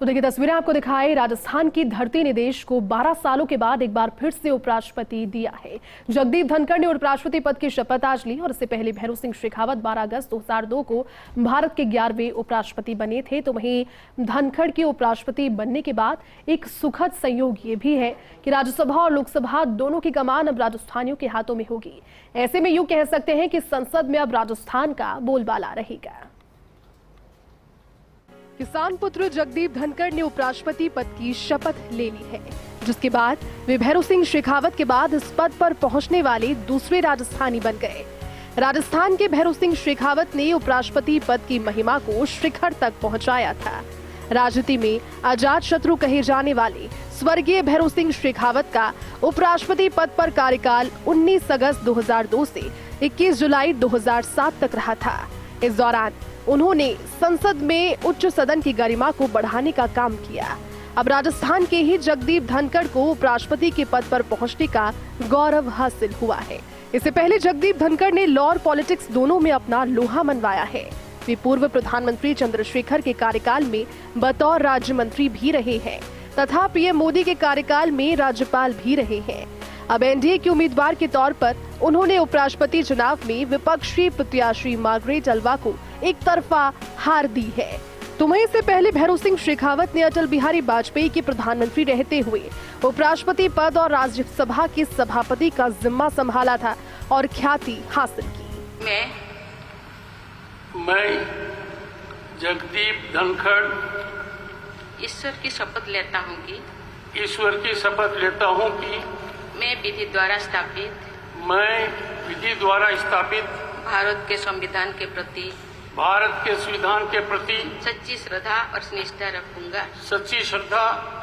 तो देखिए तस्वीरें आपको दिखाई। राजस्थान की धरती ने देश को 12 सालों के बाद एक बार फिर से उपराष्ट्रपति दिया है। जगदीप धनखड़ ने उपराष्ट्रपति पद की शपथ आज ली और इससे पहले भैरू सिंह शेखावत 12 अगस्त 2002 को भारत के 11वें उपराष्ट्रपति बने थे। तो वहीं धनखड़ के उपराष्ट्रपति बनने के बाद एक सुखद संयोग ये भी है कि राज्यसभा और लोकसभा दोनों की कमान अब राजस्थानियों के हाथों में होगी। ऐसे में यूं कह सकते हैं कि संसद में अब राजस्थान का बोलबाला रहेगा। किसान पुत्र जगदीप धनखड़ ने उपराष्ट्रपति पद की शपथ ले ली है, जिसके बाद वे भैरू सिंह शेखावत के बाद इस पद पर पहुंचने वाले दूसरे राजस्थानी बन गए। राजस्थान के भैरू सिंह शेखावत ने उपराष्ट्रपति पद की महिमा को शिखर तक पहुंचाया था। राजनीति में अजात शत्रु कहे जाने वाले स्वर्गीय भैरू सिंह शेखावत का उपराष्ट्रपति पद पर कार्यकाल 19 अगस्त 2002 से 21 जुलाई 2007 तक रहा था। इस दौरान उन्होंने संसद में उच्च सदन की गरिमा को बढ़ाने का काम किया। अब राजस्थान के ही जगदीप धनखड़ को उपराष्ट्रपति के पद पर पहुंचने का गौरव हासिल हुआ है। इससे पहले जगदीप धनखड़ ने लॉ और पॉलिटिक्स दोनों में अपना लोहा मनवाया है। वे पूर्व प्रधानमंत्री चंद्रशेखर के कार्यकाल में बतौर राज्य मंत्री भी रहे हैं तथा पीएम मोदी के कार्यकाल में राज्यपाल भी रहे हैं। अब एनडीए के उम्मीदवार के तौर पर उन्होंने उपराष्ट्रपति चुनाव में विपक्षी प्रत्याशी मार्गरेट अल्वा को एक तरफा हार दी है। तो वहीं से पहले भैरू सिंह शेखावत ने अटल बिहारी वाजपेयी के प्रधानमंत्री रहते हुए उपराष्ट्रपति पद और राज्यसभा के सभापति का जिम्मा संभाला था और ख्याति हासिल की। मैं जगदीप धनखड़ ईश्वर की शपथ लेता हूँ कि मैं विधि द्वारा स्थापित भारत के संविधान के प्रति सच्ची श्रद्धा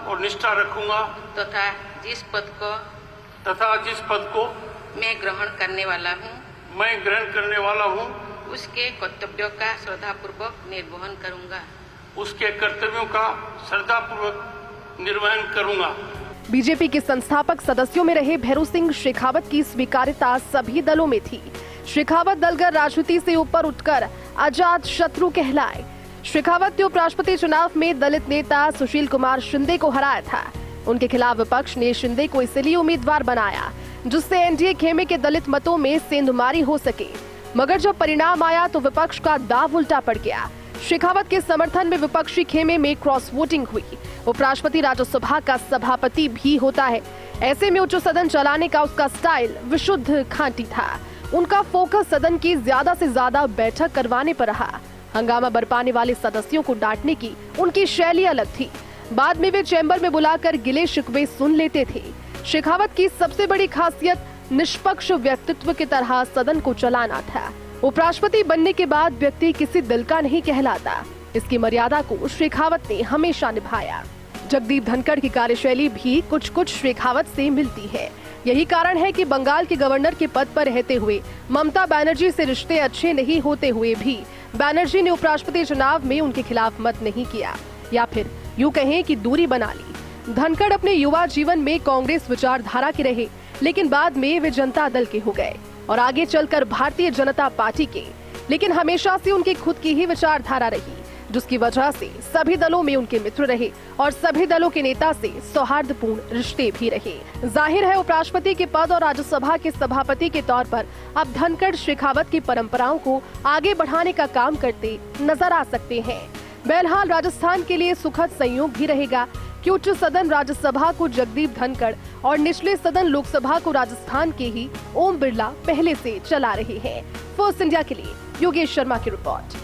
और निष्ठा रखूंगा तथा जिस पद को मैं ग्रहण करने वाला हूँ उसके कर्तव्यों का श्रद्धापूर्वक निर्वहन करूंगा। बीजेपी के संस्थापक सदस्यों में रहे भैरू सिंह शेखावत की स्वीकार्यता सभी दलों में थी। शेखावत दलगत राजनीति से ऊपर उठकर अजात शत्रु कहलाए। शेखावत ने उपराष्ट्रपति चुनाव में दलित नेता सुशील कुमार शिंदे को हराया था। उनके खिलाफ विपक्ष ने शिंदे को इसलिए उम्मीदवार बनाया जिससे एनडीए खेमे के दलित मतों में सेंधमारी हो सके, मगर जब परिणाम आया तो विपक्ष का दाव उल्टा पड़ गया। शेखावत के समर्थन में विपक्षी खेमे में क्रॉस वोटिंग हुई। उपराष्ट्रपति राज्यसभा का सभापति भी होता है। ऐसे में उच्च सदन चलाने का उसका स्टाइल विशुद्ध खांटी था। उनका फोकस सदन की ज्यादा से ज्यादा बैठक करवाने पर रहा। हंगामा बरपाने वाले सदस्यों को डांटने की उनकी शैली अलग थी। बाद में वे चैम्बर में बुलाकर गिले शिकवे सुन लेते थे। शेखावत की सबसे बड़ी खासियत निष्पक्ष व्यक्तित्व की तरह सदन को चलाना था। उपराष्ट्रपति बनने के बाद व्यक्ति किसी दल का नहीं कहलाता। इसकी मर्यादा को शेखावत ने हमेशा निभाया। जगदीप धनखड़ की कार्यशैली भी कुछ शेखावत से मिलती है। यही कारण है कि बंगाल के गवर्नर के पद पर रहते हुए ममता बनर्जी से रिश्ते अच्छे नहीं होते हुए भी बनर्जी ने उपराष्ट्रपति चुनाव में उनके खिलाफ मत नहीं किया, या फिर यूं कहें कि दूरी बना ली। धनखड़ अपने युवा जीवन में कांग्रेस विचारधारा के रहे, लेकिन बाद में वे जनता दल के हो गए और आगे चलकर भारतीय जनता पार्टी के, लेकिन हमेशा से उनकी खुद की ही विचारधारा रही, जिसकी वजह से सभी दलों में उनके मित्र रहे और सभी दलों के नेता से सौहार्दपूर्ण रिश्ते भी रहे। जाहिर है उपराष्ट्रपति के पद और राज्यसभा के सभापति के तौर पर अब धनखड़ शेखावत की परंपराओं को आगे बढ़ाने का काम करते नजर आ सकते हैं। बहरहाल राजस्थान के लिए सुखद संयोग भी रहेगा कि उच्च सदन राज्यसभा को जगदीप धनखड़ और निचले सदन लोकसभा को राजस्थान के ही ओम बिरला पहले से चला रहे हैं। फर्स्ट इंडिया के लिए योगेश शर्मा की रिपोर्ट।